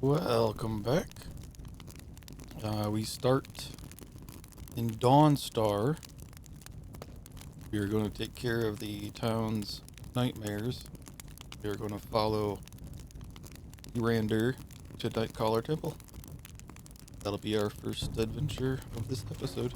Welcome back. We start in Dawnstar. We are going to take care of the town's nightmares. We are going to follow Erander to Nightcaller Temple. That'll be our first adventure of this episode.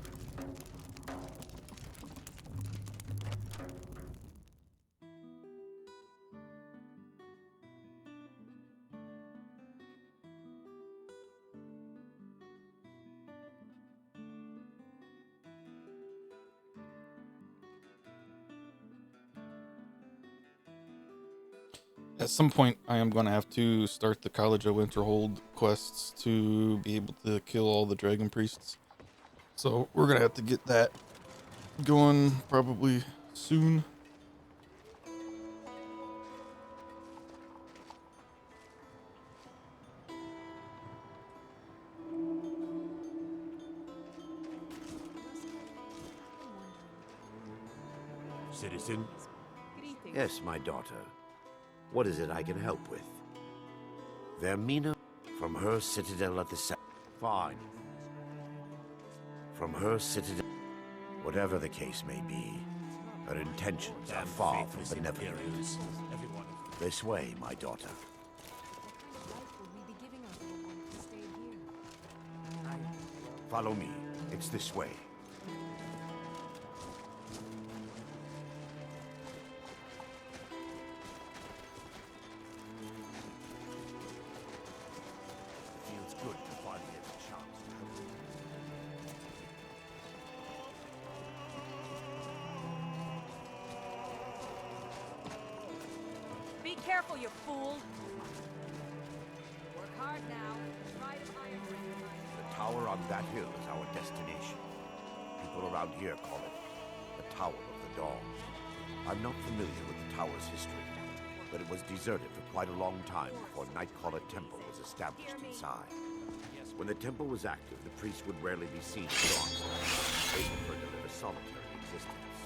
At some point, I am going to have to start the College of Winterhold quests to be able to kill all the dragon priests. So we're going to have to get that going probably soon. Citizen? Yes, my daughter. What is it I can help with? Vermina from her citadel at the south. Fine. From her citadel, whatever the case may be, her intentions are far from benevolent. This way, my daughter. Follow me. It's this way. Be careful, you fool! Work hard now. Try to iron ring. The tower on that hill is our destination. People around here call it the Tower of the Dawn. I'm not familiar with the tower's history, but it was deserted for quite a long time before Nightcaller Temple was established inside. When the temple was active, the priests would rarely be seen at dawn. They preferred to live a solitary existence.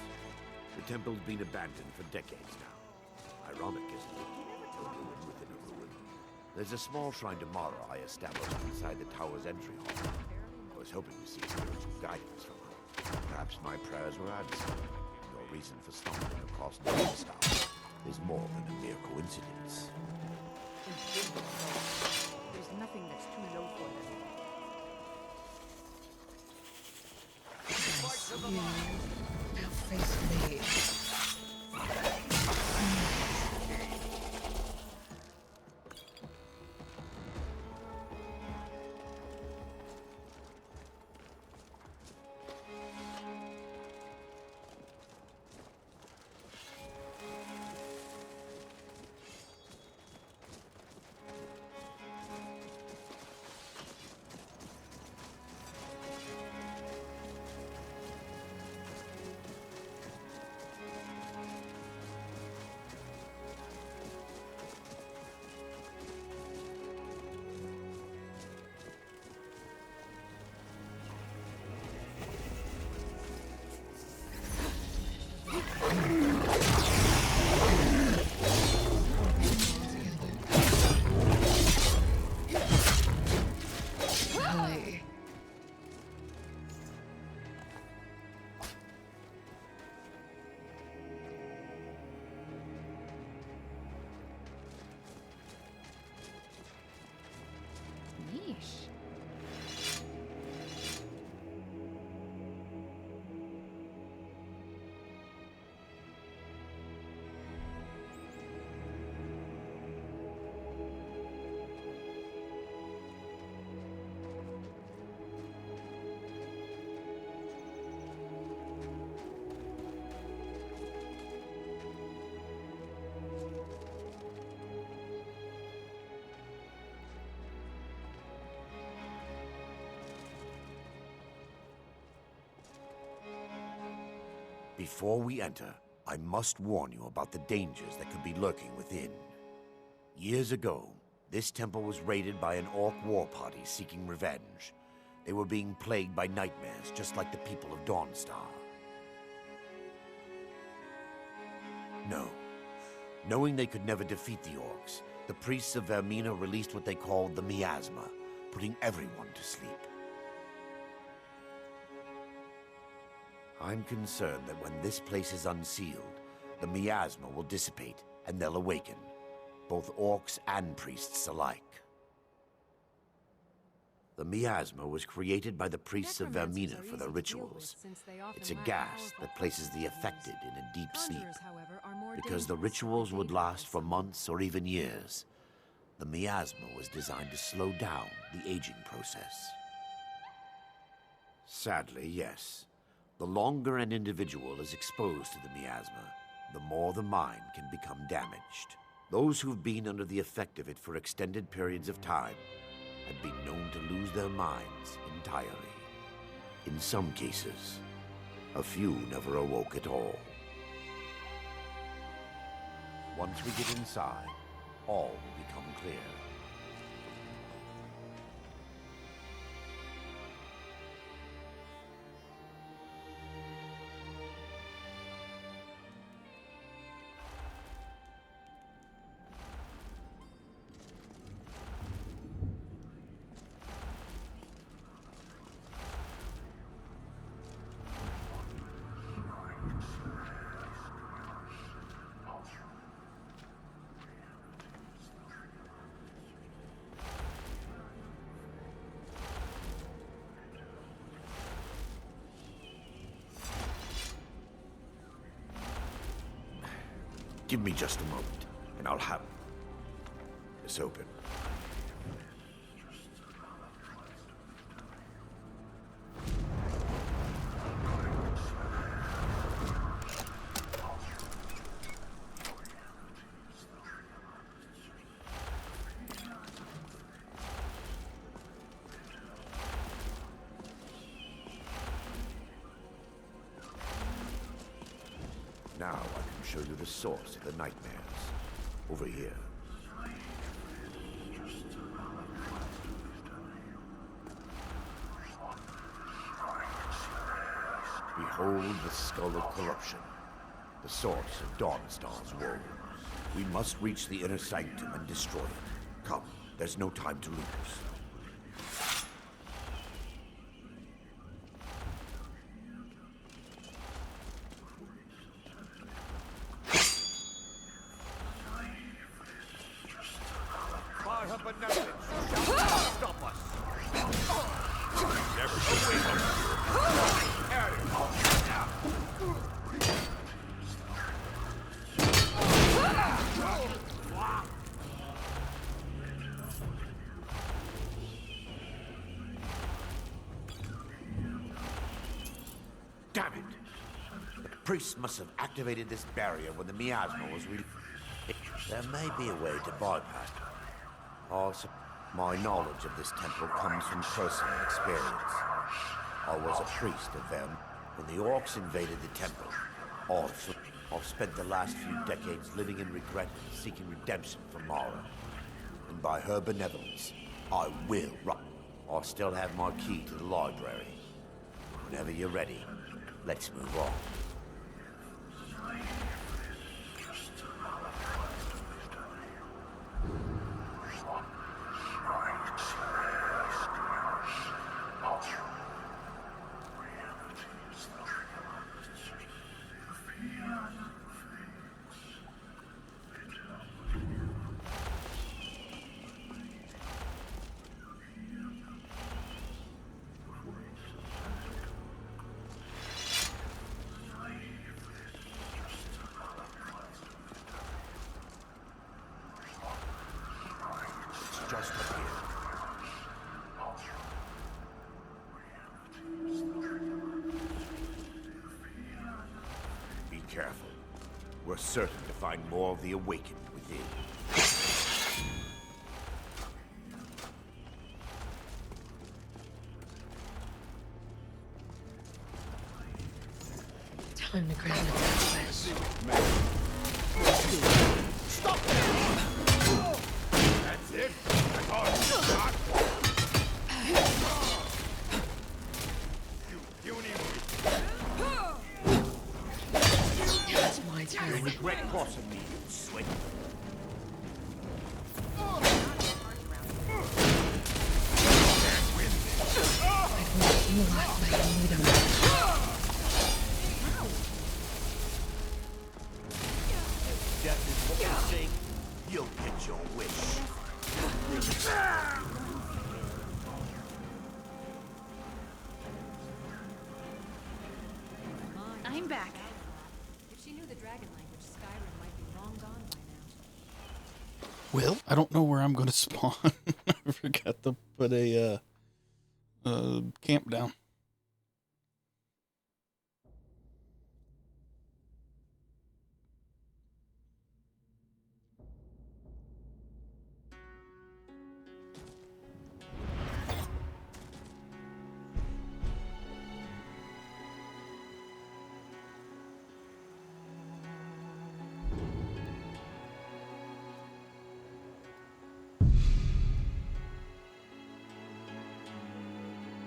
The temple's been abandoned for decades now. Ironic, isn't it? A ruin within a ruin. There's a small shrine to Mara I established inside the tower's entry hall. I was hoping to seek spiritual guidance from her. Perhaps my prayers were answered. Your reason for stumbling across Dawnstar is more than a mere coincidence. There's nothing that's too low for them. Now face me. Yeesh. Before we enter, I must warn you about the dangers that could be lurking within. Years ago, this temple was raided by an orc war party seeking revenge. They were being plagued by nightmares, just like the people of Dawnstar. No, Knowing they could never defeat the orcs, the priests of Vermina released what they called the miasma, putting everyone to sleep. I'm concerned that when this place is unsealed, the miasma will dissipate and they'll awaken, both orcs and priests alike. The miasma was created by the priests of Vermina for their rituals. It's a gas that places the affected in a deep sleep. Because the rituals would last for months or even years, the miasma was designed to slow down the aging process. Sadly, yes. The longer an individual is exposed to the miasma, the more the mind can become damaged. Those who've been under the effect of it for extended periods of time have been known to lose their minds entirely. In some cases, a few never awoke at all. Once we get inside, all will become clear. Give me just a moment, and I'll have this open. Now I can show you the source of the nightmares. Over here. Behold the skull of corruption, the source of Dawnstar's woe. We must reach the inner sanctum and destroy it. Come, there's no time to lose. Damn it! The priests must have activated this barrier when the miasma was There may be a way to bypass it. Also, my knowledge of this temple comes from personal experience. I was a priest of them when the orcs invaded the temple. I've spent the last few decades living in regret and seeking redemption from Mara. And by her benevolence, I will run. I still have my key to the library. Whenever you're ready, let's move on. Just up here. Be careful. We're certain to find more of the awakened within. Time to grab the flesh. Stop there! That's it. That's all you got. You puny witch. It's my You'll turn. regret crossing me, you swindler. think you'll get your wish. I'm back. If she knew the dragon language, Skyrim might be long gone by now. Well, I don't know where I'm going to spawn. I forgot to put a camp down.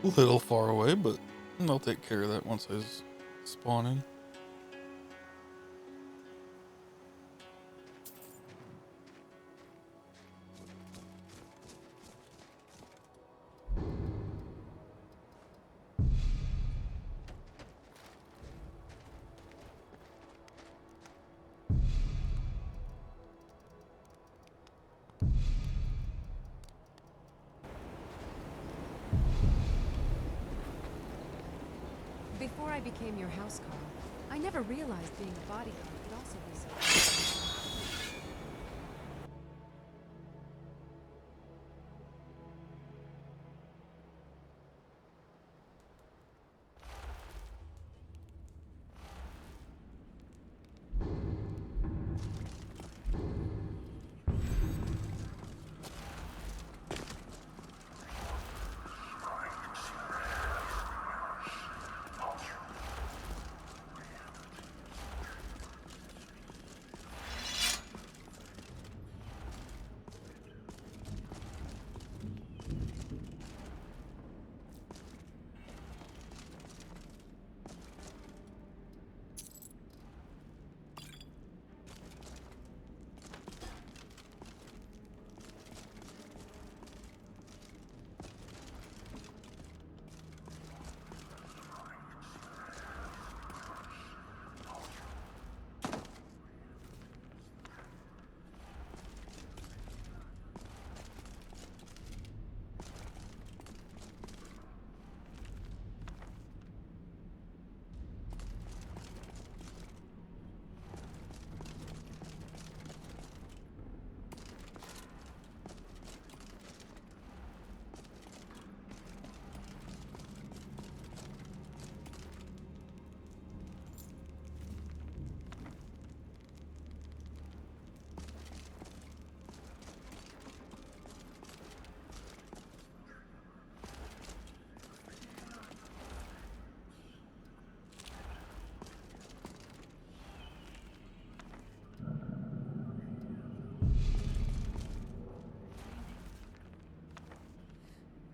A little far away, but I'll take care of that once I spawn in. Before I became your housecarl, I never realized being a bodyguard could also be so.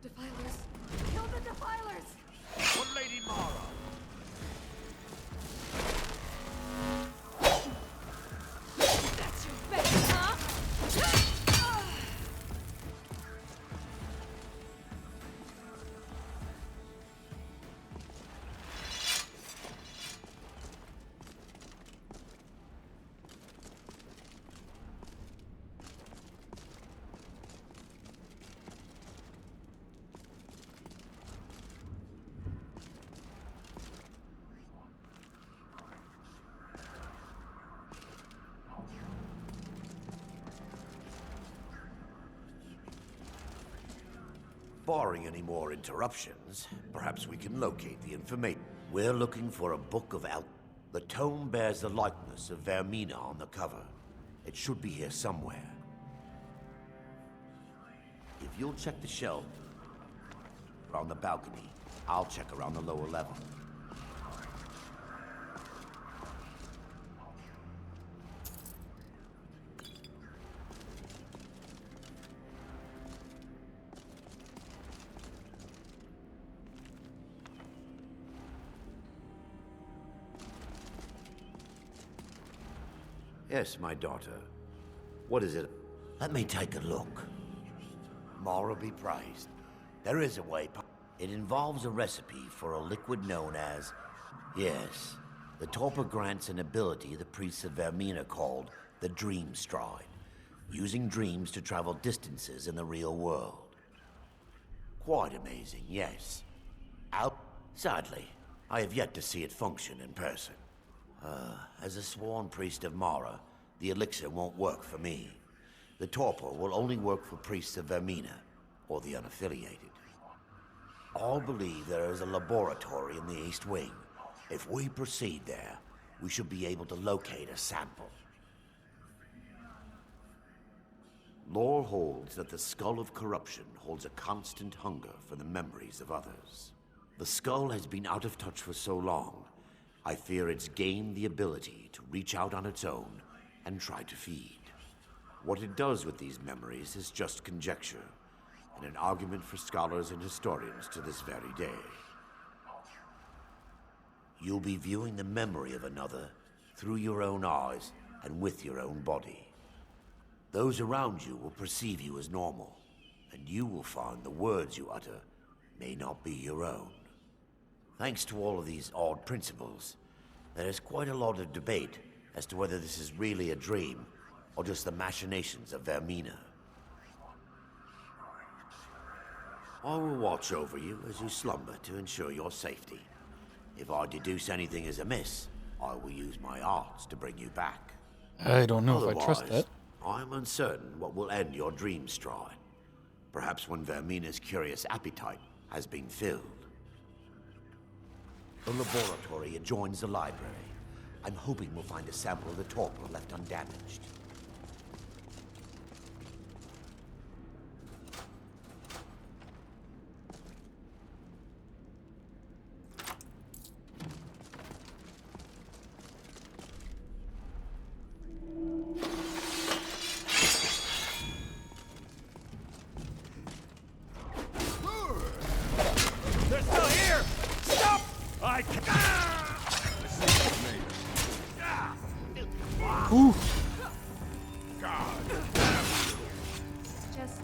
Defilers! Kill the defilers! For Lady Mara. That's your bet, huh? Barring any more interruptions, perhaps we can locate the information. We're looking for a book of The tome bears the likeness of Vermina on the cover. It should be here somewhere. If you'll check the shelf around the balcony, I'll check around the lower level. Yes, my daughter. What is it? Let me take a look. Mara be praised. There is a way. It involves a recipe for a liquid known as... Yes. The torpor grants an ability the priests of Vermina called the dream stride, using dreams to travel distances in the real world. Quite amazing, yes. Sadly, I have yet to see it function in person. As a sworn priest of Mara, the elixir won't work for me. The torpor will only work for priests of Vermina, or the unaffiliated. All believe there is a laboratory in the East Wing. If we proceed there, we should be able to locate a sample. Lore holds that the skull of corruption holds a constant hunger for the memories of others. The skull has been out of touch for so long, I fear it's gained the ability to reach out on its own and try to feed. What it does with these memories is just conjecture, and an argument for scholars and historians to this very day. You'll be viewing the memory of another through your own eyes and with your own body. Those around you will perceive you as normal, and you will find the words you utter may not be your own. Thanks to all of these odd principles, there is quite a lot of debate as to whether this is really a dream or just the machinations of Vermina. I will watch over you as you slumber to ensure your safety. If I deduce anything is amiss, I will use my arts to bring you back. I don't know if I trust Otherwise, that. I am uncertain what will end your dream stride. Perhaps when Vermina's curious appetite has been filled. The laboratory adjoins the library. I'm hoping we'll find a sample of the torpor left undamaged. They're still here! Stop! I can't. Ooh. Just...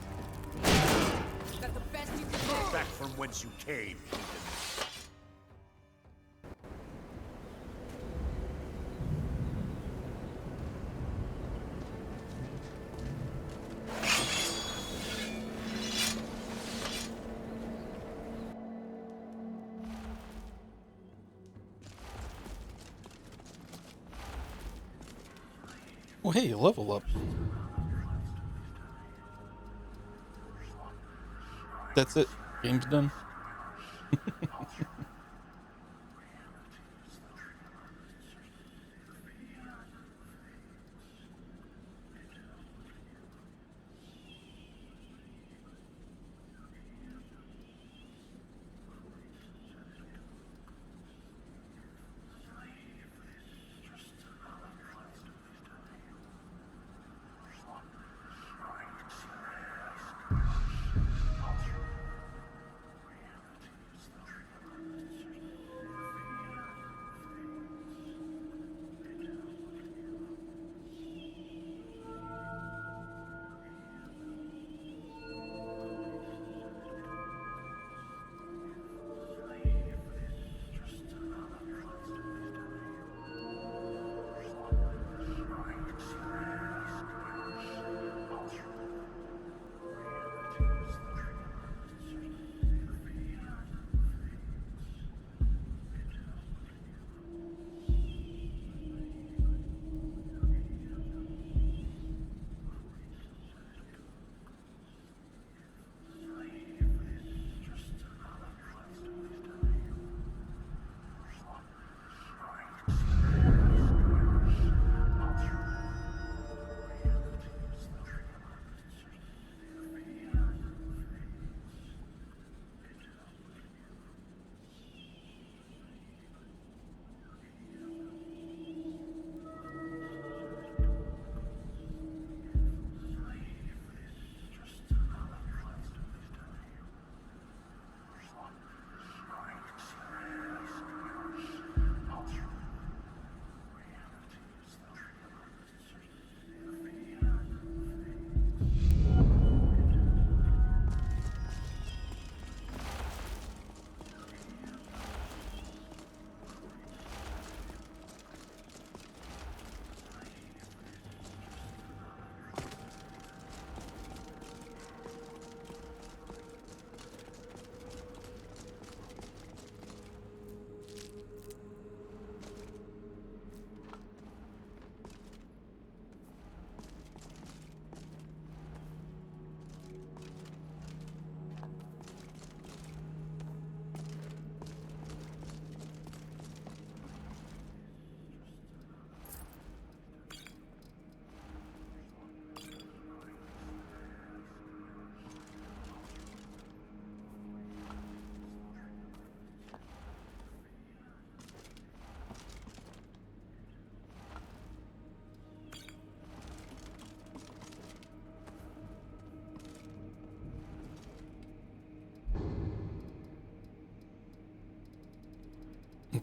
That's the best you can do. Back from whence you came. Well, hey, level up. That's it. Game's done.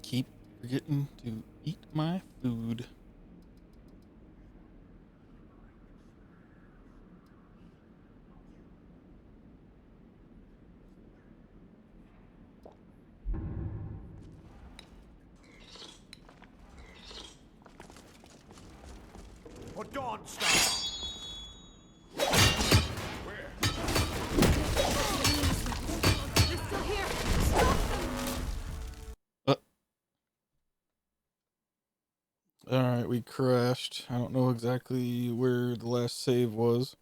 Keep forgetting to eat my food. For Dawn Star! They're still here! Stop them! Alright, we crashed. I don't know exactly where the last save was.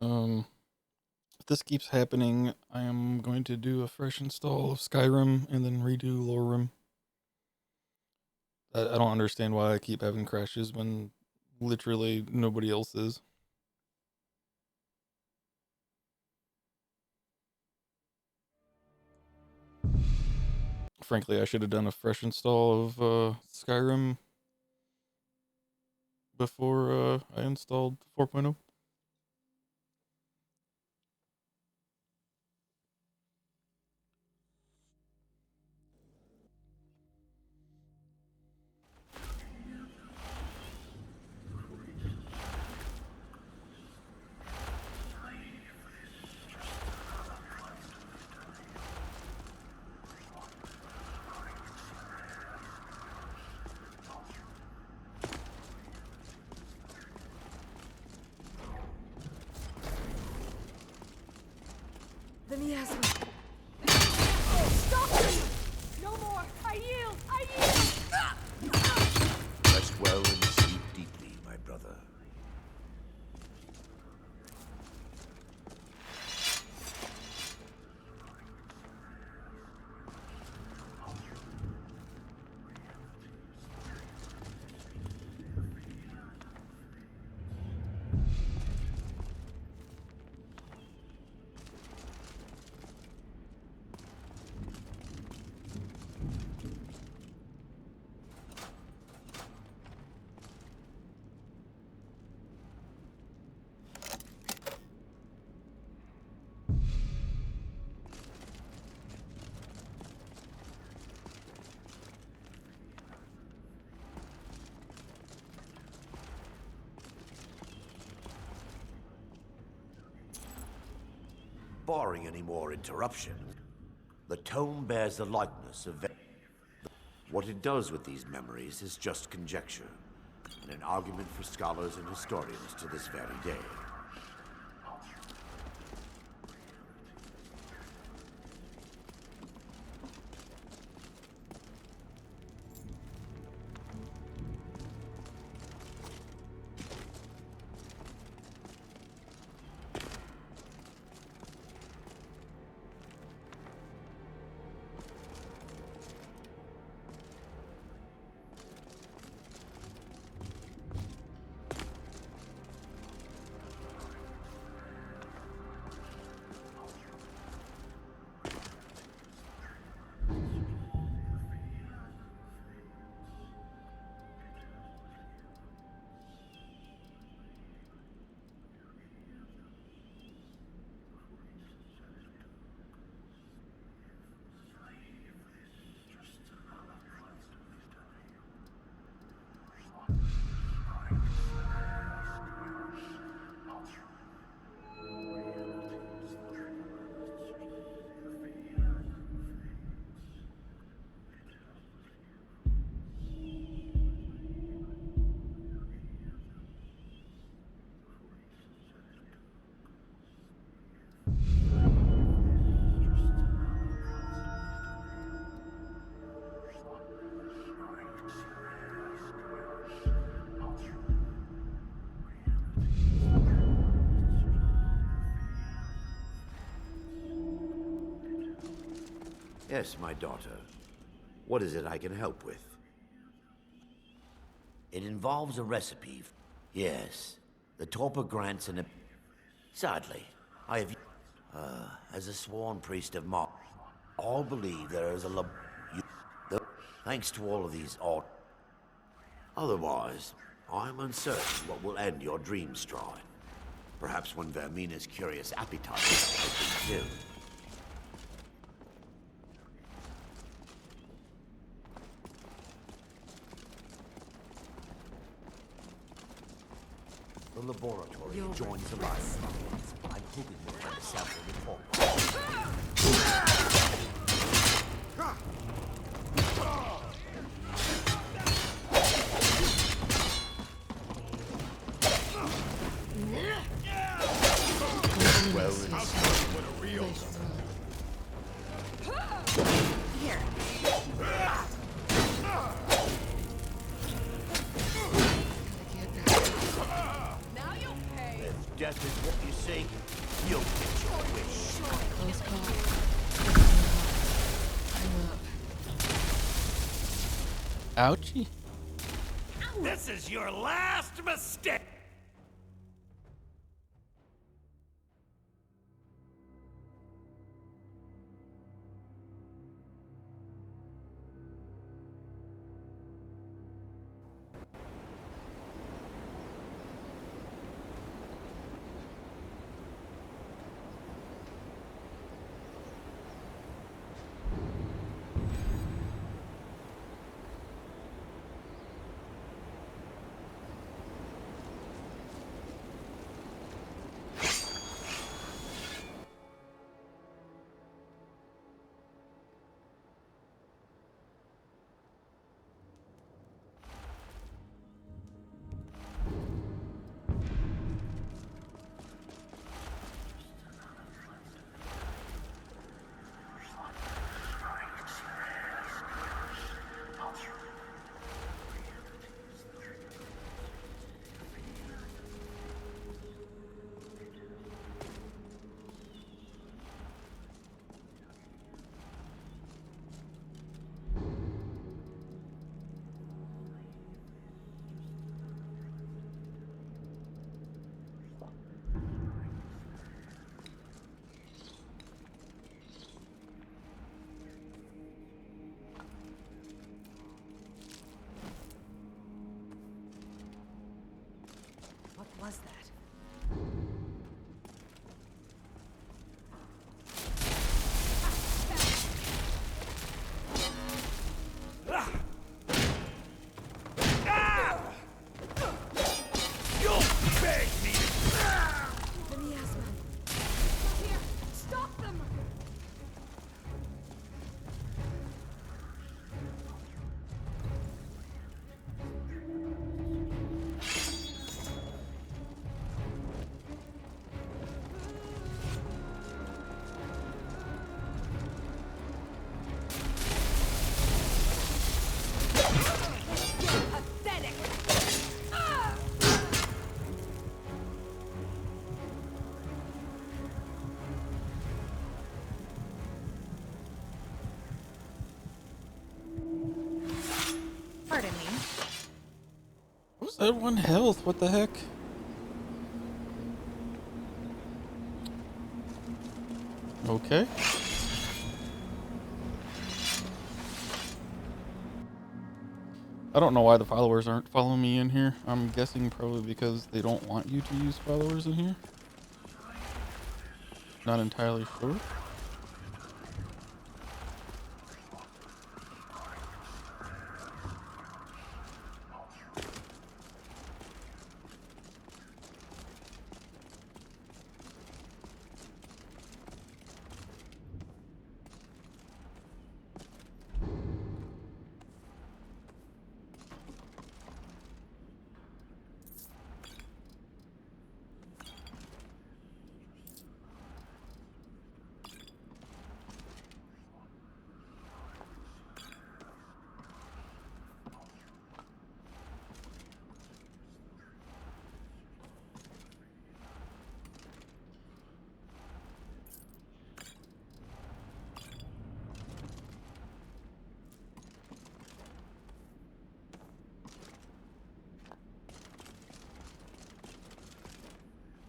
If this keeps happening, I am going to do a fresh install of Skyrim and then redo LoreRim. I don't understand why I keep having crashes when literally nobody else is. Frankly, I should have done a fresh install of Skyrim before I installed 4.0. The miasma. Stop them! No more! I yield! I yield! Rest well and sleep deeply, my brother. Barring any more interruptions, the tome bears the likeness of... What it does with these memories is just conjecture, and an argument for scholars and historians to this very day. Yes, my daughter. What is it I can help with? It involves a recipe. Yes. The Torpor grants an... Sadly, I have... as a sworn priest of Mar... all believe there is a thanks to all of these odd... Otherwise, I'm uncertain what will end your dream stride. Perhaps when Vermina's curious appetite has been killed. laboratory You'll joins the regret line. I'm hoping we'll find a sample report. Well, What a real. Here. Now you'll pay. If death is what you seek, you'll get your wish. close call. I'm up. Ouchie. This is your last mistake. What was that? You'll beg me. The miasma. Here, stop them! Pathetic! Pardon me. What was that one health? What the heck? Okay. I don't know why the followers aren't following me in here. I'm guessing probably because they don't want you to use followers in here. Not entirely sure.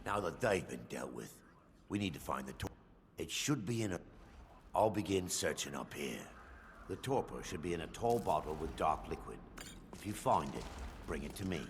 Now that they've been dealt with, we need to find the torpor. It should be in a... I'll begin searching up here. The torpor should be in a tall bottle with dark liquid. If you find it, bring it to me.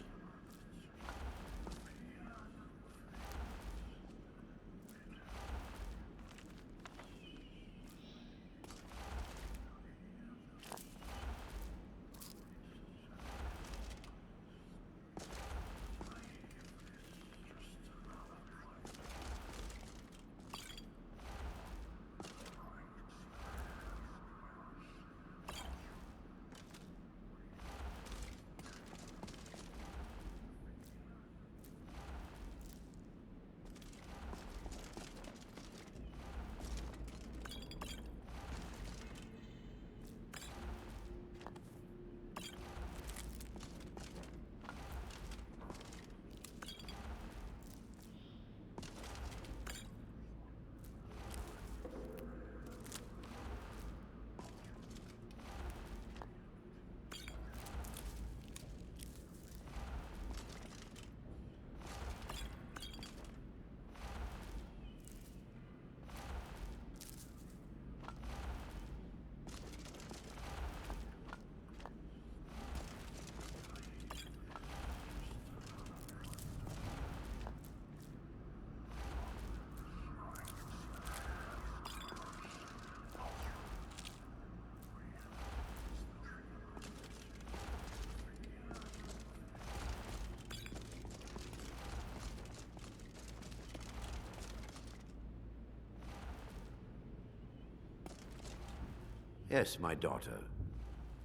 Yes, my daughter.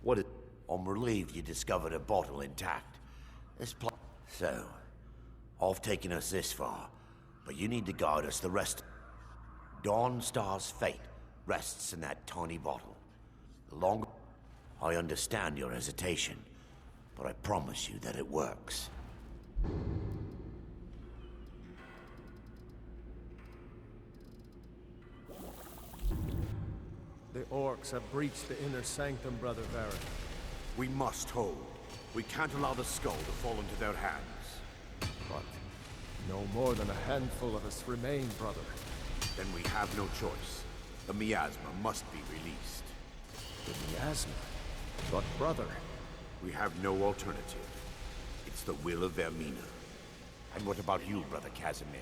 What it... I'm relieved you discovered a bottle intact. So, I've taken us this far, but you need to guide us the rest. Dawnstar's fate rests in that tiny bottle. The longer... I understand your hesitation, but I promise you that it works. The orcs have breached the inner sanctum, Brother Varric. We must hold. We can't allow the skull to fall into their hands. But no more than a handful of us remain, brother. Then we have no choice. The miasma must be released. The miasma? But brother... We have no alternative. It's the will of Vermina. And what about you, Brother Casimir?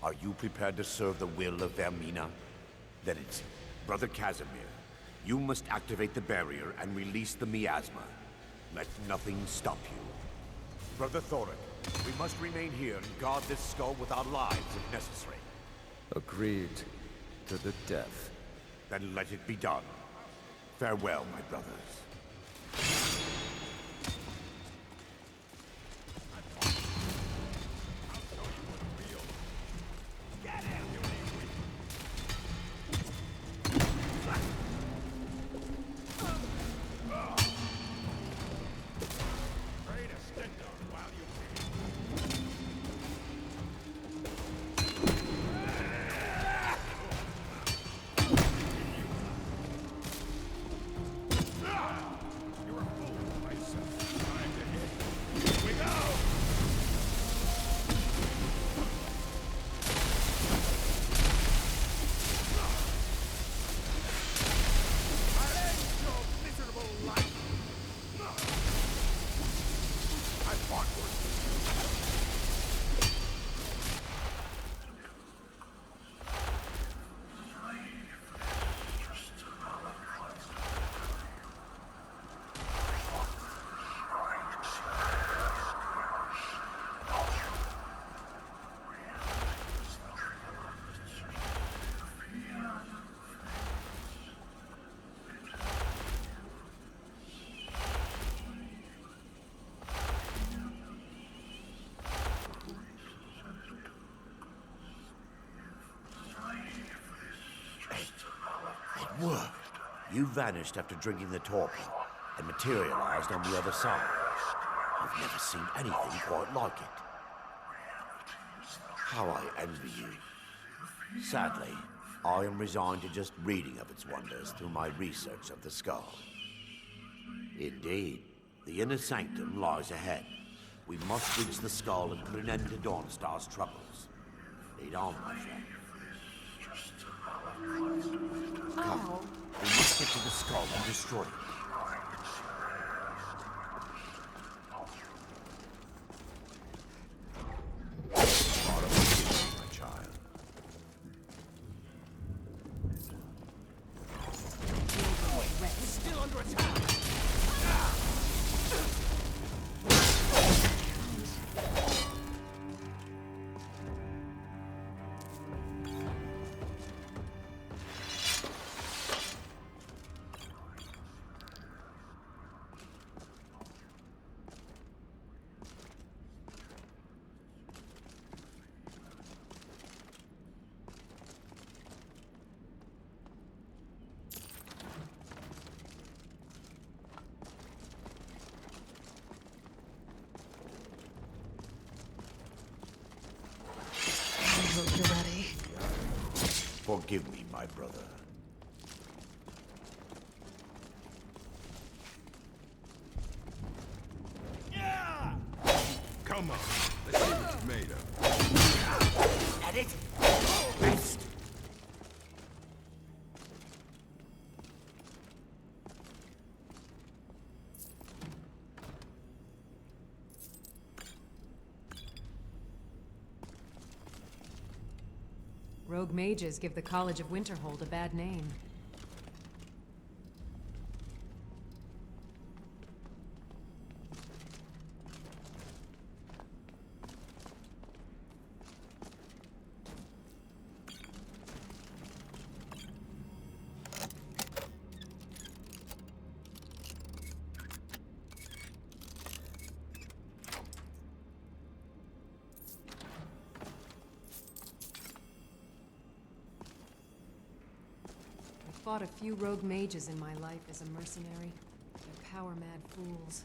Are you prepared to serve the will of Vermina? Then it's... Brother Casimir, you must activate the barrier and release the miasma. Let nothing stop you. Brother Thoric, we must remain here and guard this skull with our lives if necessary. Agreed to the death. Then let it be done. Farewell, my brothers. Worked. You vanished after drinking the torpor and materialized on the other side. I've never seen anything quite like it. How I envy you. Sadly, I am resigned to just reading of its wonders through my research of the skull. Indeed, the inner sanctum lies ahead. We must reach the skull and put an end to Dawnstar's troubles. Lead on, my friend. Come, we must get to the skull and destroy it. God forgive me, my child. Still under attack! I hope you're ready. Forgive me, my brother. Yeah! Come on, let's see what you're made of. At it! Best! Rogue mages give the College of Winterhold a bad name. fought a few rogue mages in my life as a mercenary. They're power-mad fools.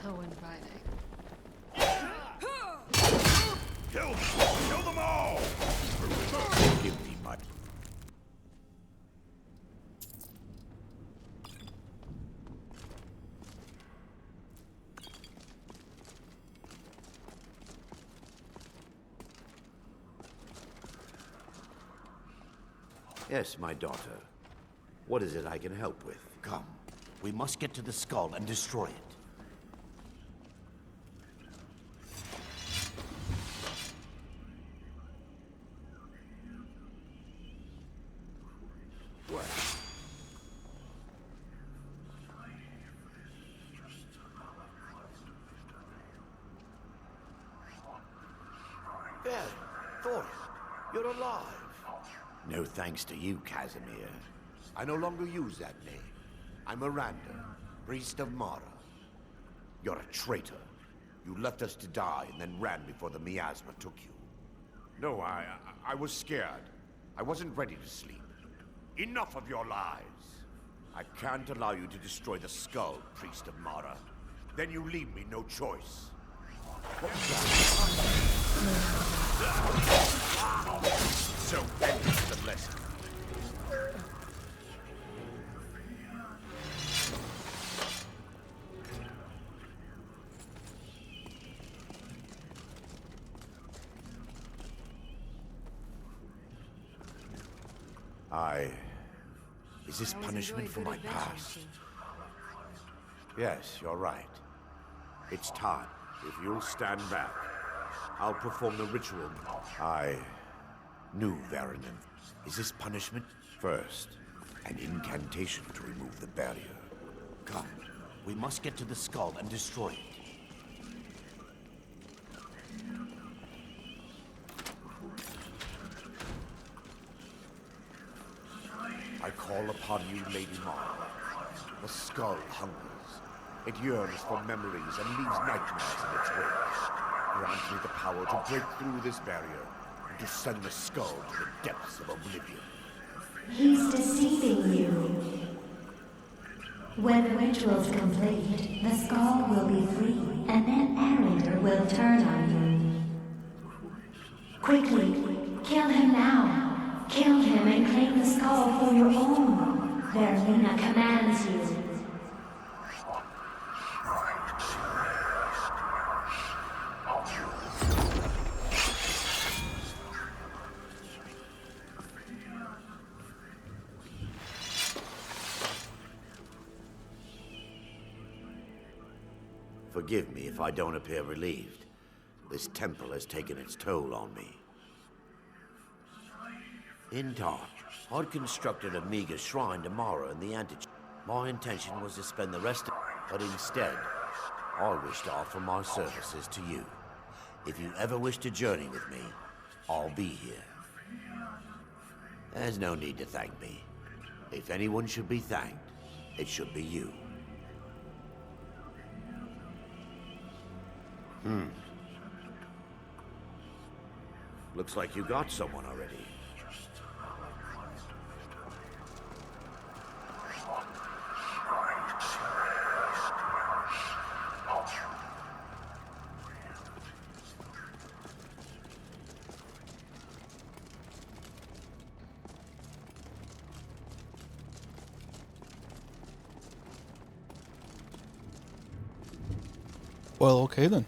How inviting. Kill them! Kill them all! Give me my... Yes, my daughter. What is it I can help with? Come. We must get to the skull and destroy it. What? Yeah, Thor, you're alive. No thanks to you, Casimir. I no longer use that name. I'm Miranda, priest of Mara. You're a traitor. You left us to die and then ran before the miasma took you. No, I was scared. I wasn't ready to sleep. Enough of your lies. I can't allow you to destroy the skull, priest of Mara. Then you leave me no choice. What was that? So ends the lesson. Is this punishment for my past? Yes, you're right. It's time. If you'll stand back, I'll perform the ritual. I knew Varanen. Is this punishment? First, an incantation to remove the barrier. Come, we must get to the skull and destroy it. I call upon you, Lady Mara. The skull hungers. It yearns for memories and leaves nightmares in its wake. Grant me the power to break through this barrier and to send the skull to the depths of oblivion. He's deceiving you. When the ritual's complete, the skull will be free, and then Ariander will turn on you. Quickly, kill him now. Kill him and claim the skull for your own. Vermina commands you. Forgive me if I don't appear relieved. This temple has taken its toll on me. In time, I'd constructed a meager shrine to Mara in the antechamber. My intention was to spend the rest of it, but instead, I wish to offer my services to you. If you ever wish to journey with me, I'll be here. There's no need to thank me. If anyone should be thanked, it should be you. Looks like you got someone already. Well, okay then.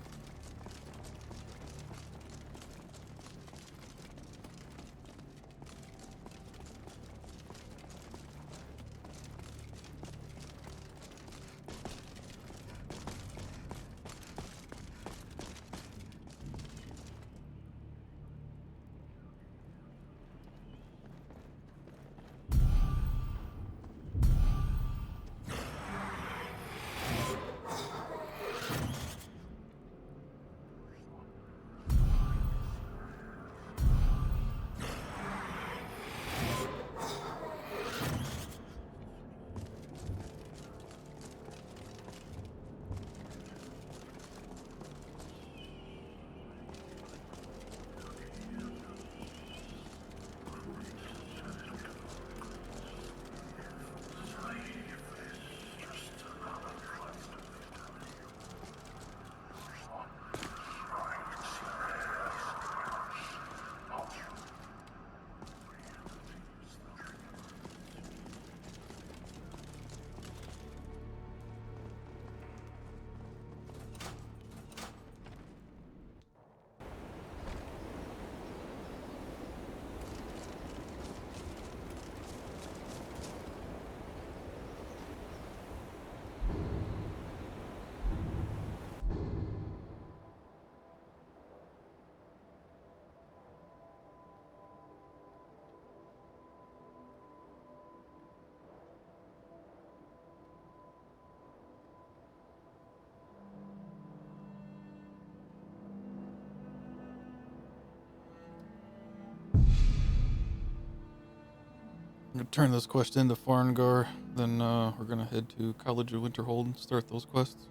I'm gonna turn this quest into Farngar, then we're gonna head to College of Winterhold and start those quests.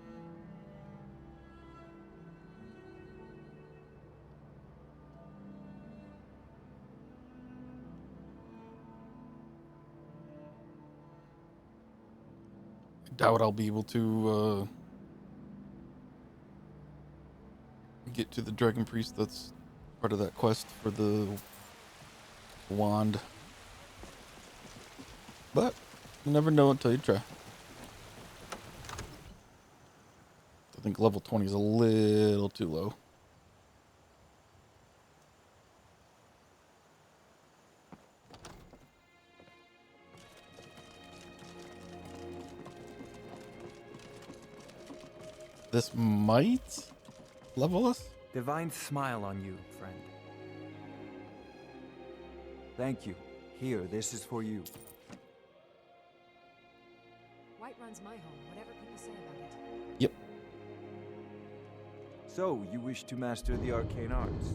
I doubt I'll be able to get to the Dragon Priest that's part of that quest for the wand. But you never know until you try. I think level 20 is a little too low. This might level us? Divine smile on you, friend. Thank you. Here, this is for you. White runs my home, whatever people say about it. Yep. So, you wish to master the arcane arts?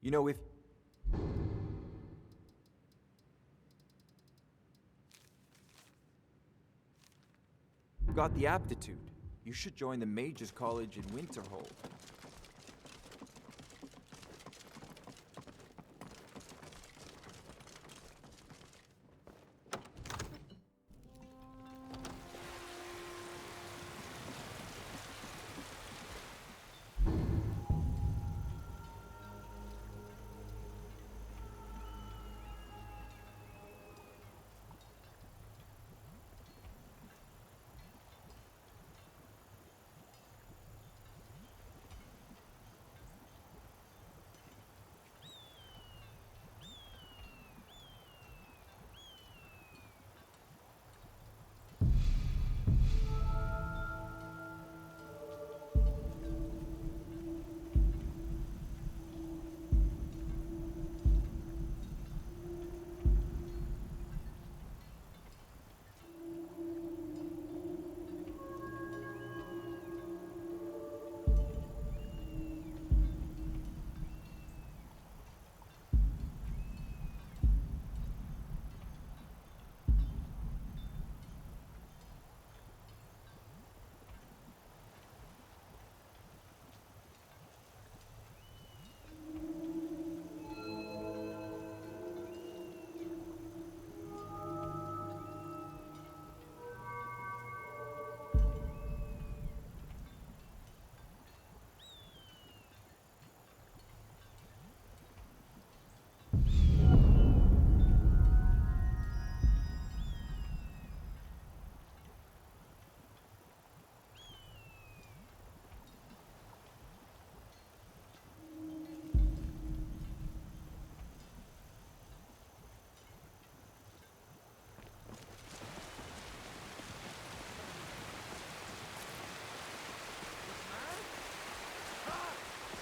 You know, if... you got the aptitude, you should join the Mages College in Winterhold.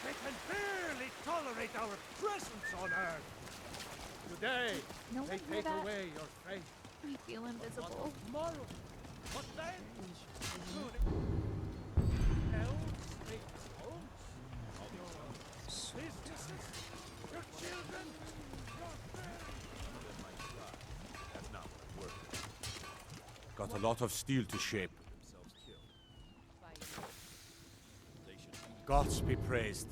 They can barely tolerate our presence on Earth. Today, No they one hear take that? away your faith. I feel invisible. Tomorrow. What then? Elves make homes. Your businesses. Your children. Your That's not what worked. Got a lot of steel to shape. Gods be praised.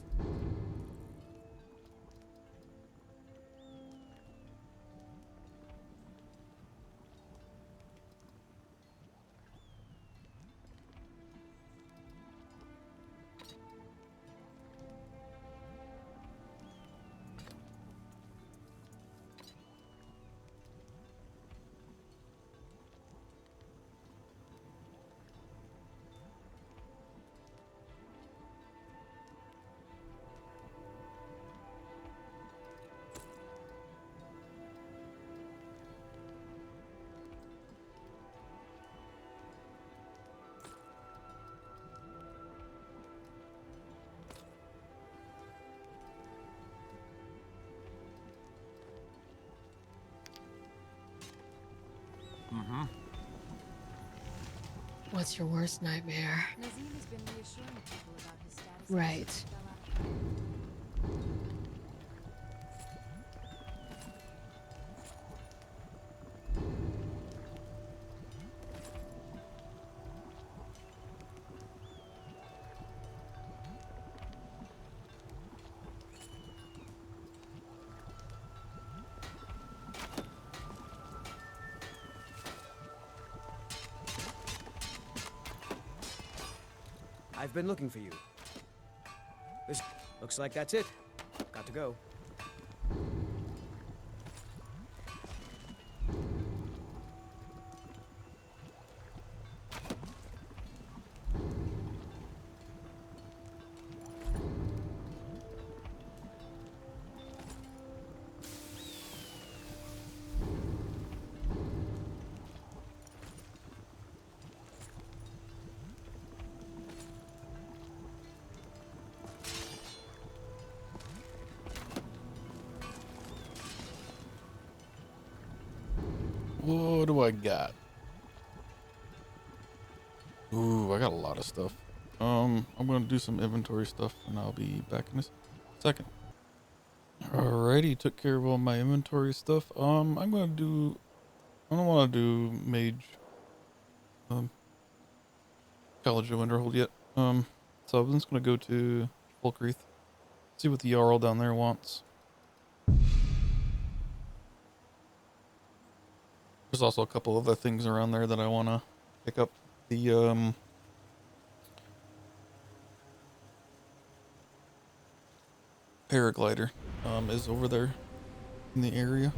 What's your worst nightmare? Nazim has been reassuring people about his status. Right. I've been looking for you. This looks like that's it. Got to go. What do I got? Ooh, I got a lot of stuff. I'm gonna do some inventory stuff and I'll be back in a second. Alrighty, took care of all my inventory stuff. I don't wanna do Mage College of Winterhold yet. So I'm just gonna go to Volkreath, see what the Jarl down there wants. There's also a couple other things around there that I wanna pick up. The paraglider is over there in the area.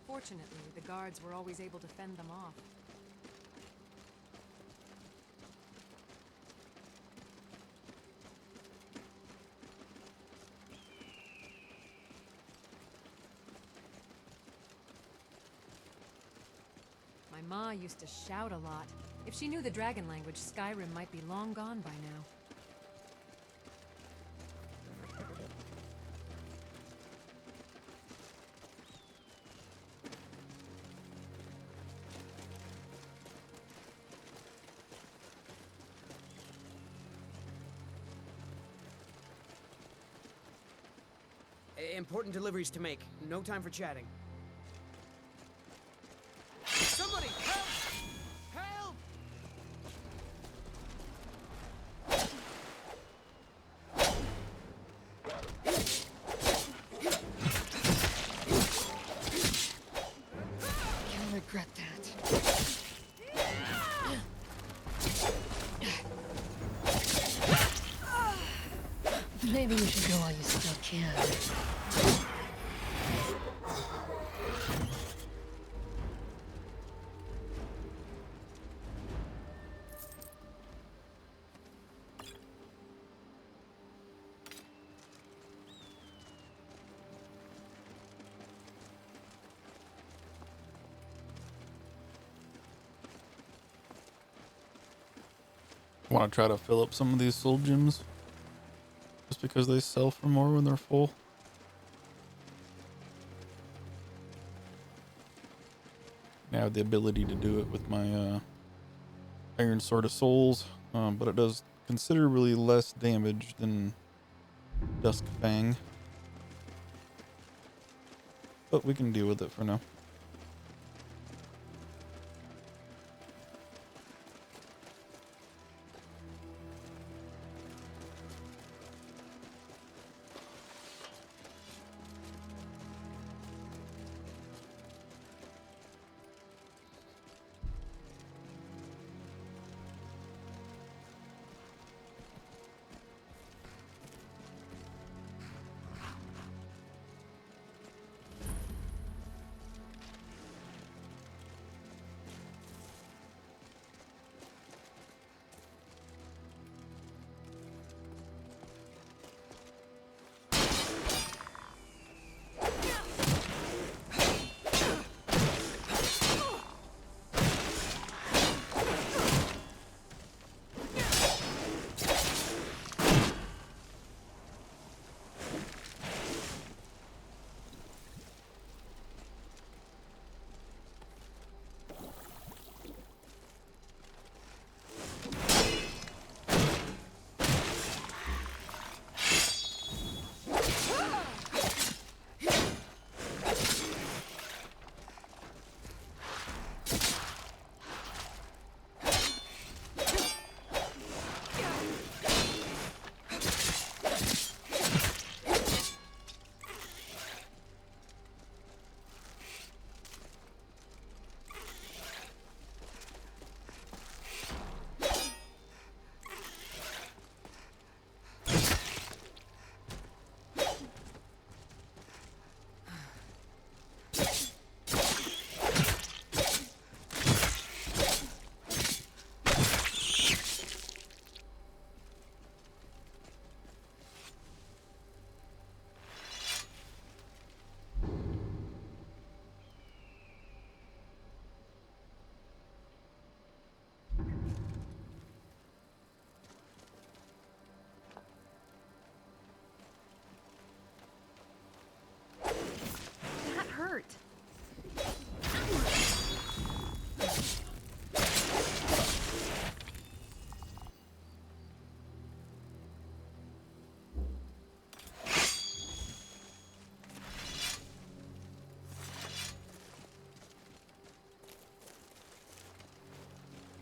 Fortunately, the guards were always able to fend them off. My ma used to shout a lot. If she knew the dragon language, Skyrim might be long gone by now. Important deliveries to make. No time for chatting. Somebody, help! Help! You'll regret that. Maybe you should go while you still can. I want to try to fill up some of these soul gems just because they sell for more when they're full. I have the ability to do it with my Iron Sword of Souls, but it does considerably less damage than Dusk Fang. But we can deal with it for now.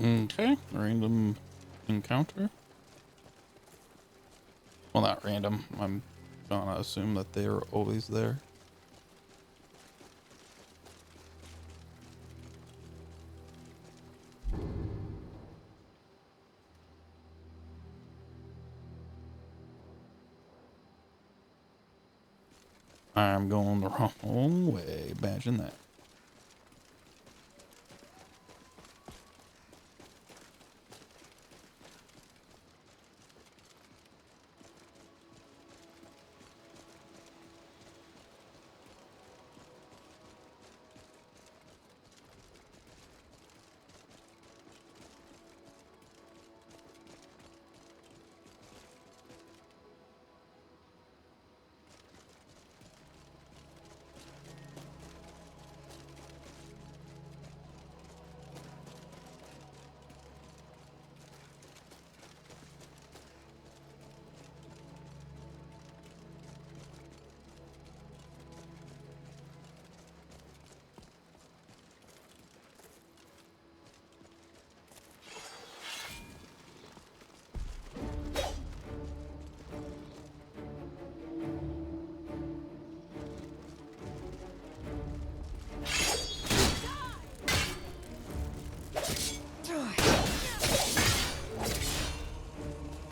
Okay, random encounter. Well, not random. I'm gonna assume that they are always there. I'm going the wrong way. Imagine that.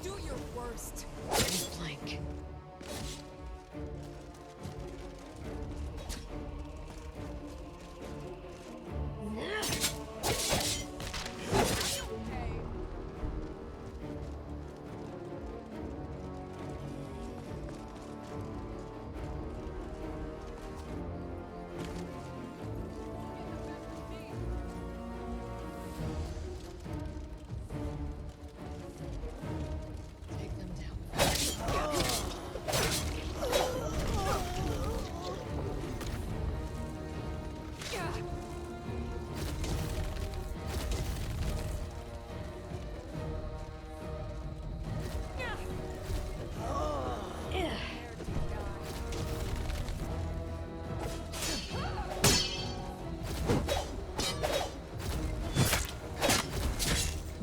Do your worst. Flank. Take them down.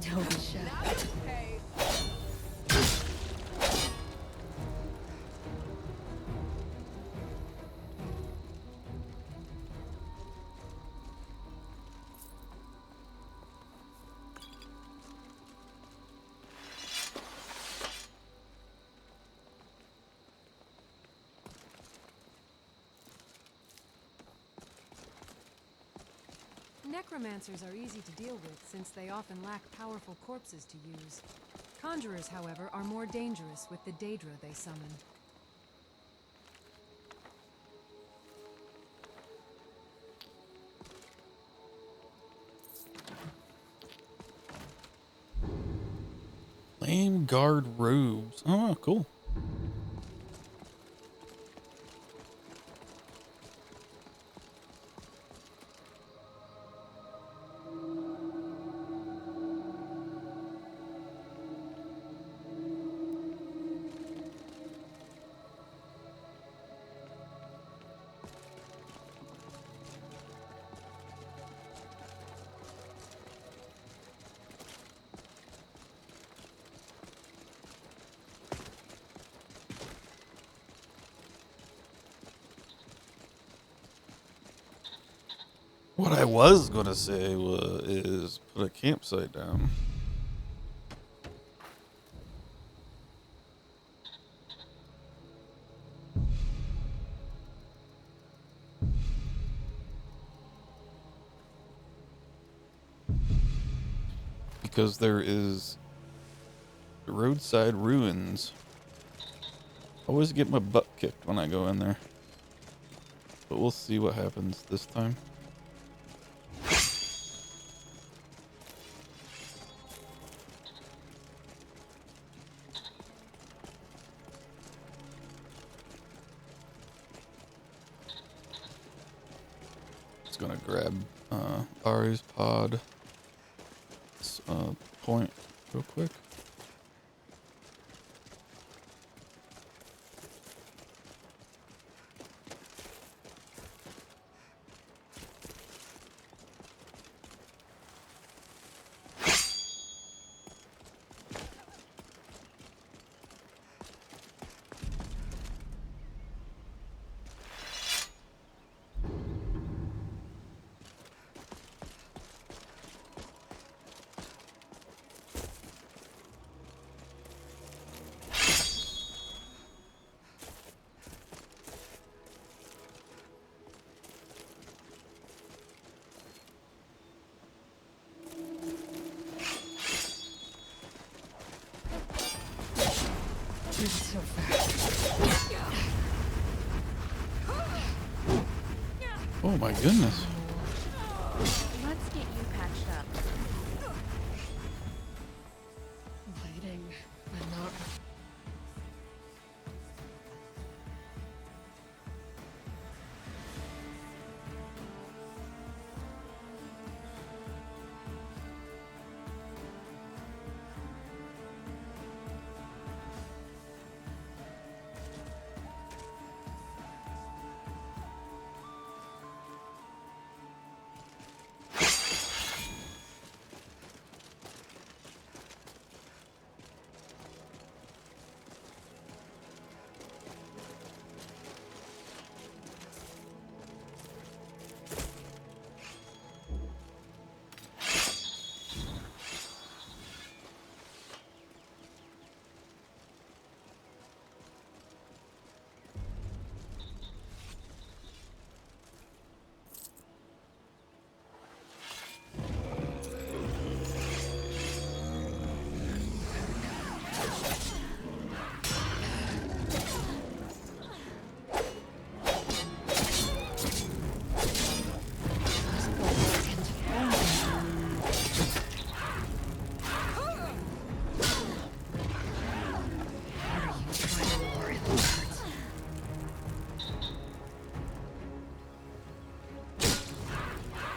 Don't be shy. Necromancers are easy to deal with since they often lack powerful corpses to use. Conjurers, however, are more dangerous with the Daedra they summon. Flame guard robes. Oh, cool. What I was gonna say is put a campsite down. Because there is roadside ruins. Always get my butt kicked when I go in there. But we'll see what happens this time. Just gonna grab Ari's pod point real quick. Oh my goodness. Let's get you patched up. Bleeding, but not.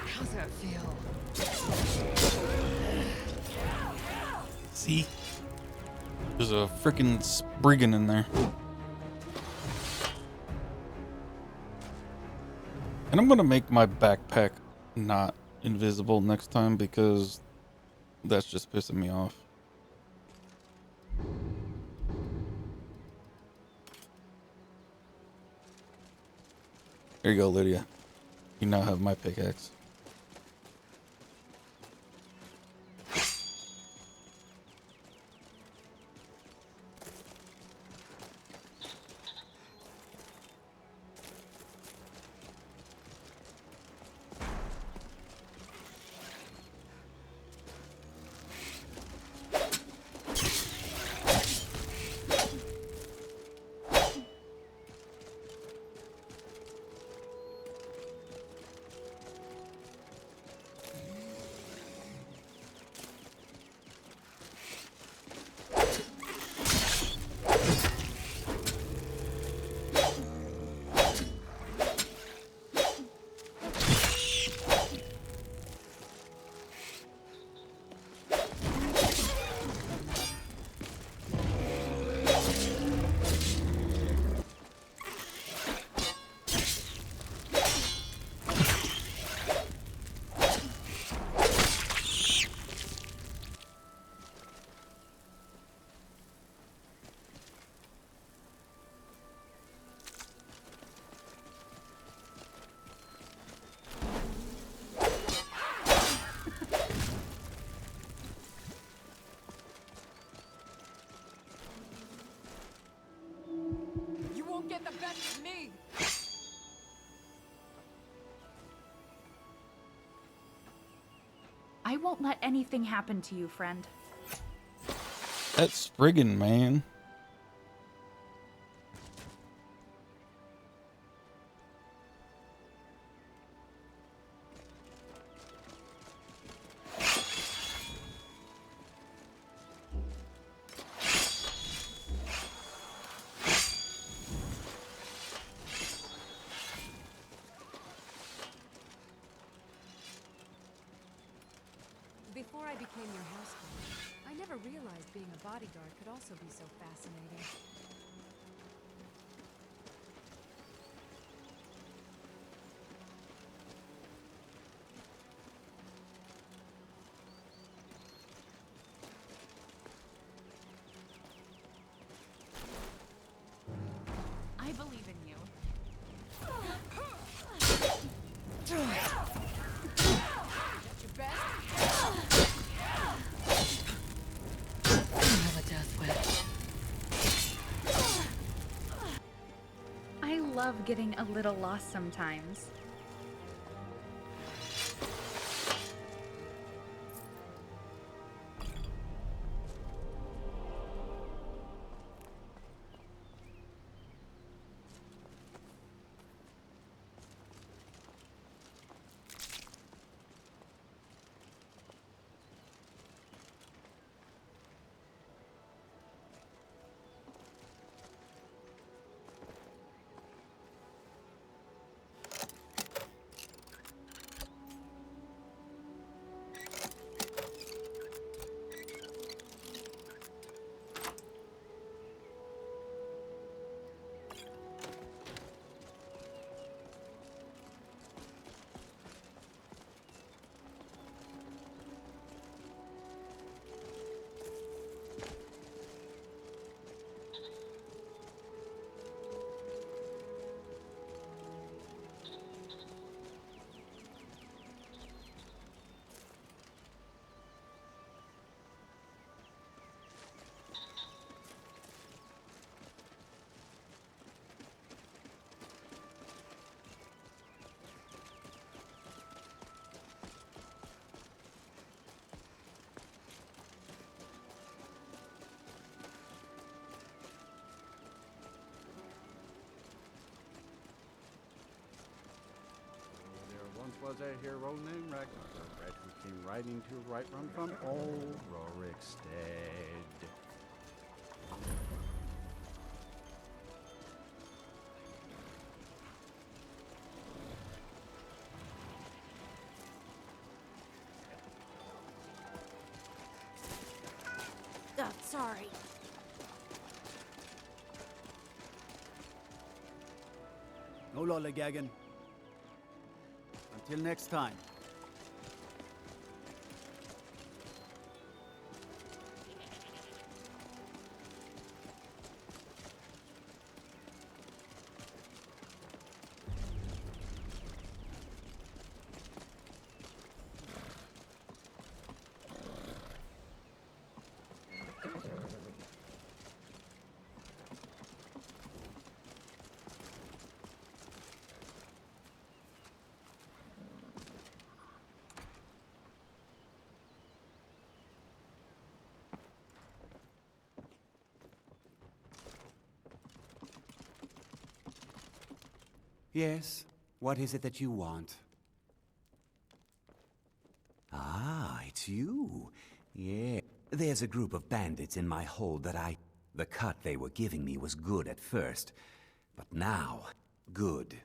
How's that feel? See? There's a freaking Spriggan in there. And I'm gonna make my backpack not invisible next time because that's just pissing me off. Here you go, Lydia. You now have my pickaxe. Get the best of me! I won't let anything happen to you, friend. That Spriggan, man. Before I became your houseguard, I never realized being a bodyguard could also be so fascinating. I believe in you. I love getting a little lost sometimes. was a hero named Ragnar who came riding to right run from old Rorikstead. Sorry. No lollygagging. Until next time. Yes? What is it that you want? Ah, it's you. Yeah. There's a group of bandits in my hold that The cut they were giving me was good at first, but now, good.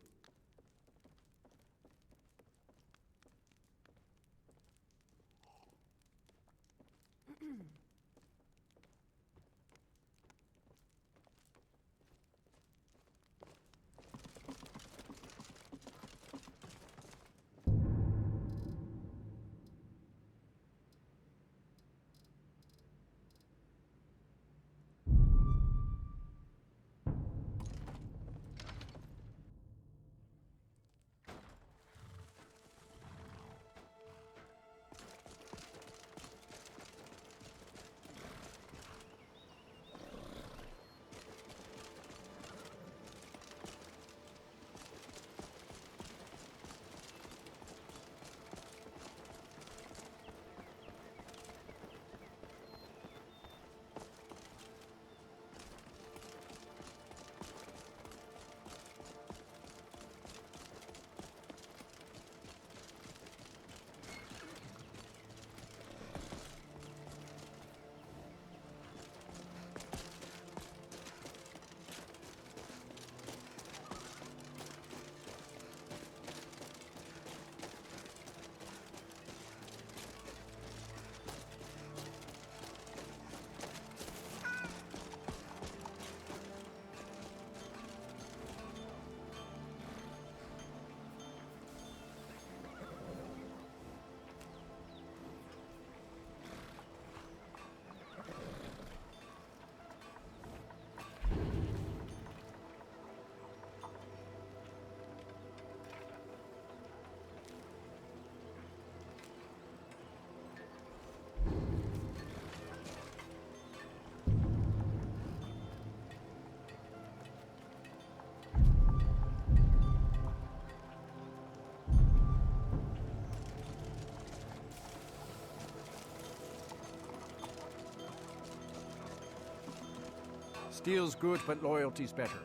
Steel's good, but loyalty's better.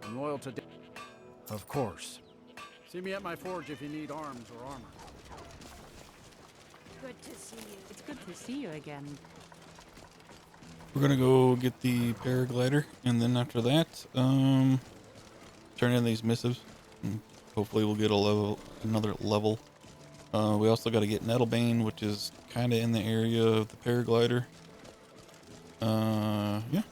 I'm loyal to... Of course. See me at my forge if you need arms or armor. Good to see you. It's good to see you again. We're gonna go get the paraglider, and then after that, turn in these missives, and hopefully we'll get another level. We also got to get Nettlebane, which is kind of in the area of the paraglider. Yeah.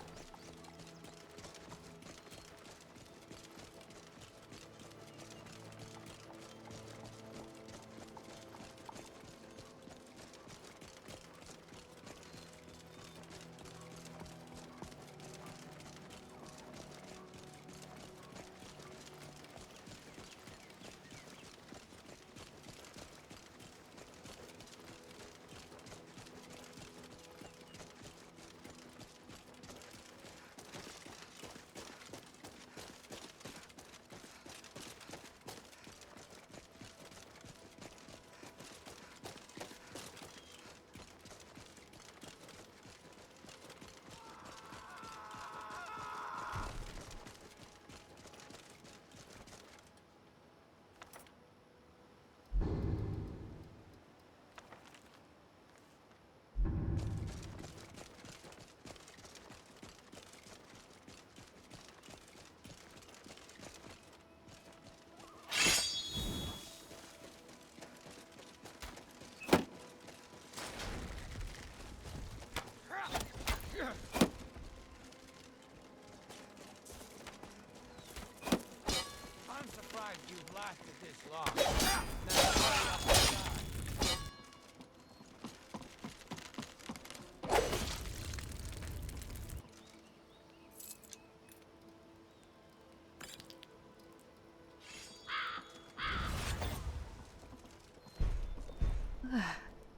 lasted this long. Now hurry up and die.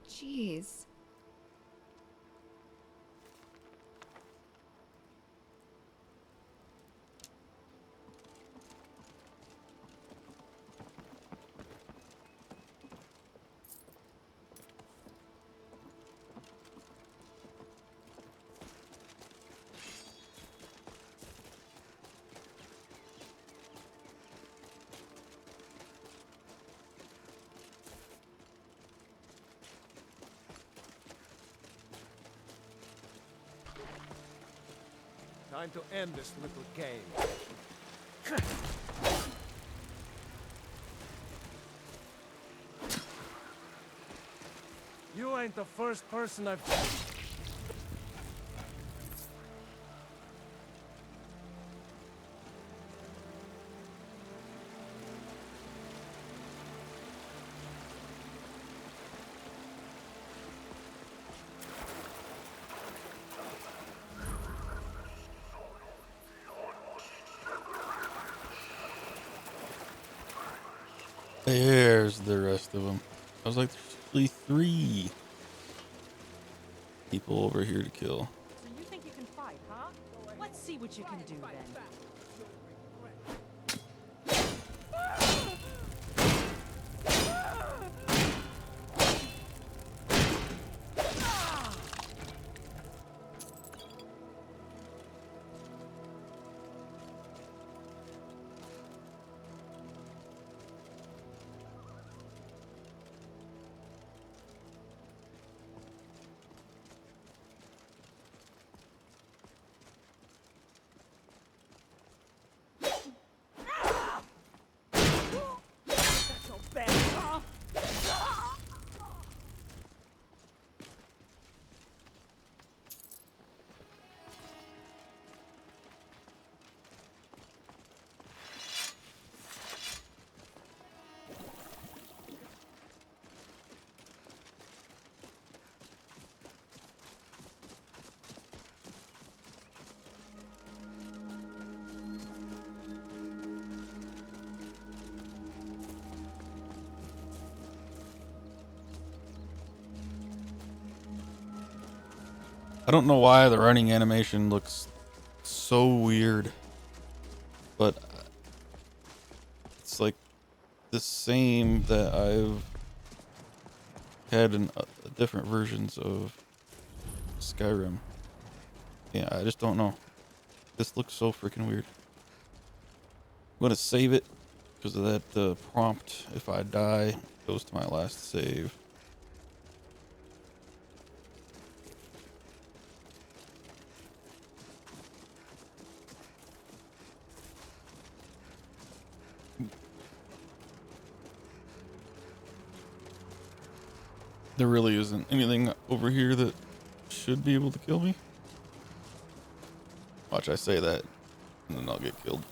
Jeez. Time to end this little game. You ain't the first person I've... There's the rest of them. I was like, there's only 3 people over here to kill. So you think you can fight, huh? Let's see what you can do then. I don't know why the running animation looks so weird, but it's like the same that I've had in different versions of Skyrim. Yeah, I just don't know. This looks so freaking weird. I'm gonna save it because of that prompt. If I die, goes to my last save. There really isn't anything over here that should be able to kill me. Watch, I say that, and then I'll get killed.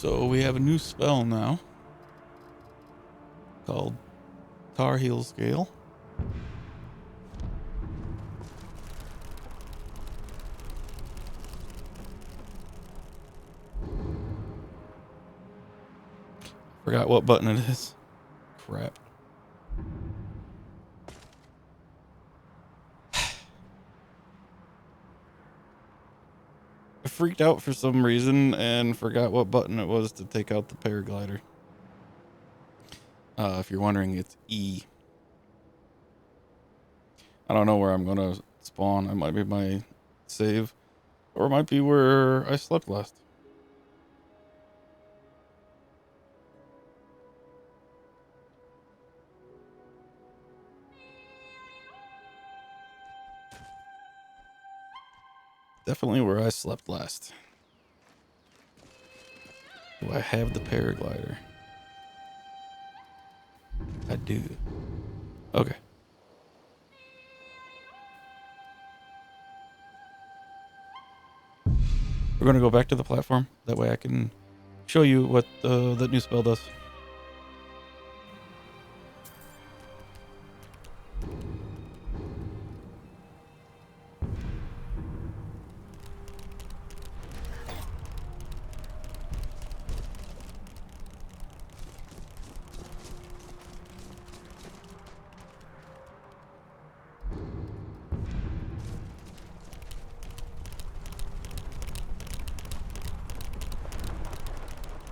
So we have a new spell now called Tar Heel Scale. Forgot what button it is. Crap. I freaked out for some reason and forgot what button it was to take out the paraglider. If you're wondering, it's E. I don't know where I'm gonna spawn. It might be my save, or it might be where I slept last. Definitely where I slept last. Do I have the paraglider? I do. Okay. We're going to go back to the platform. That way I can show you what that new spell does.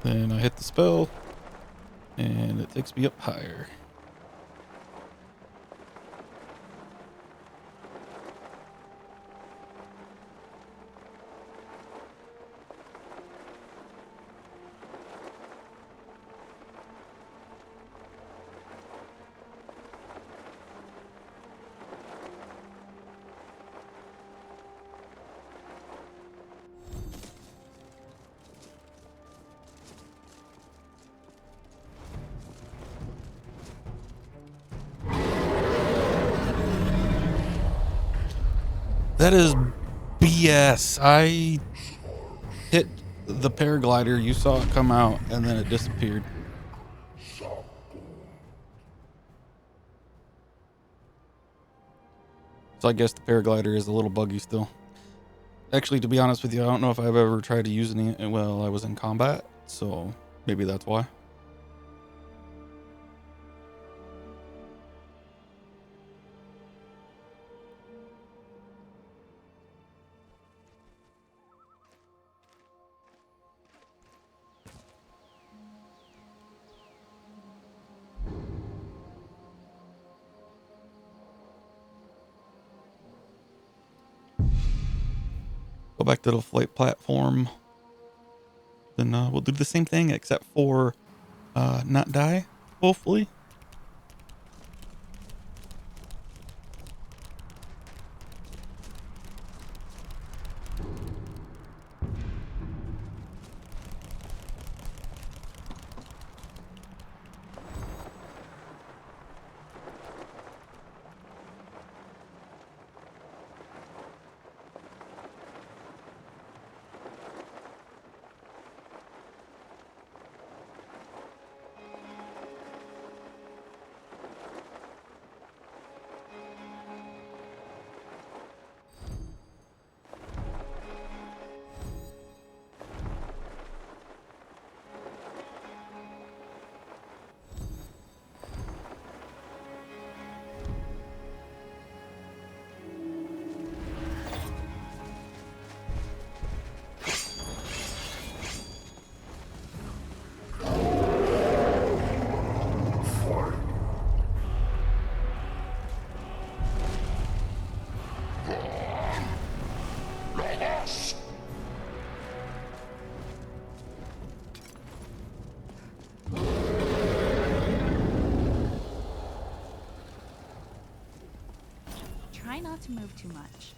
Then I hit the spell, and it takes me up higher. That is BS. I hit the paraglider, you saw it come out, and then it disappeared. So I guess the paraglider is a little buggy still. Actually, to be honest with you, I don't know if I've ever tried to use it while I was in combat, so maybe that's why. Go back to the flight platform. Then we'll do the same thing except for not die, hopefully. Try not to move too much.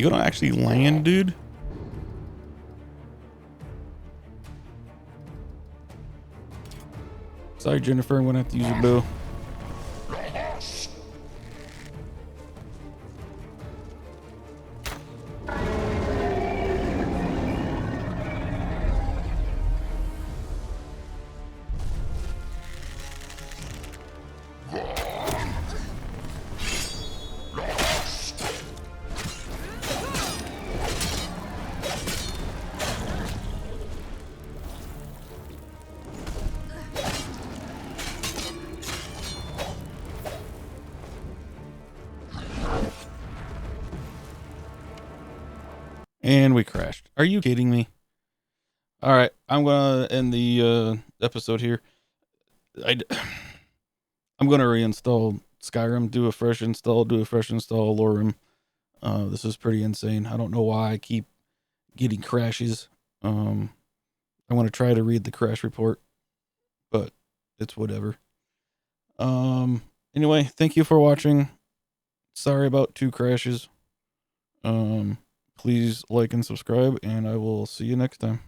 You gonna actually land, dude? Sorry, Jennifer, I'm gonna have to use your bow. And we crashed. Are you kidding me? All right, I'm gonna end the episode here. I'm gonna reinstall Skyrim, do a fresh install, LoreRim. This is pretty insane. I don't know why I keep getting crashes. I want to try to read the crash report, but it's whatever. Anyway, thank you for watching. Sorry about 2 crashes. Please like and subscribe, and I will see you next time.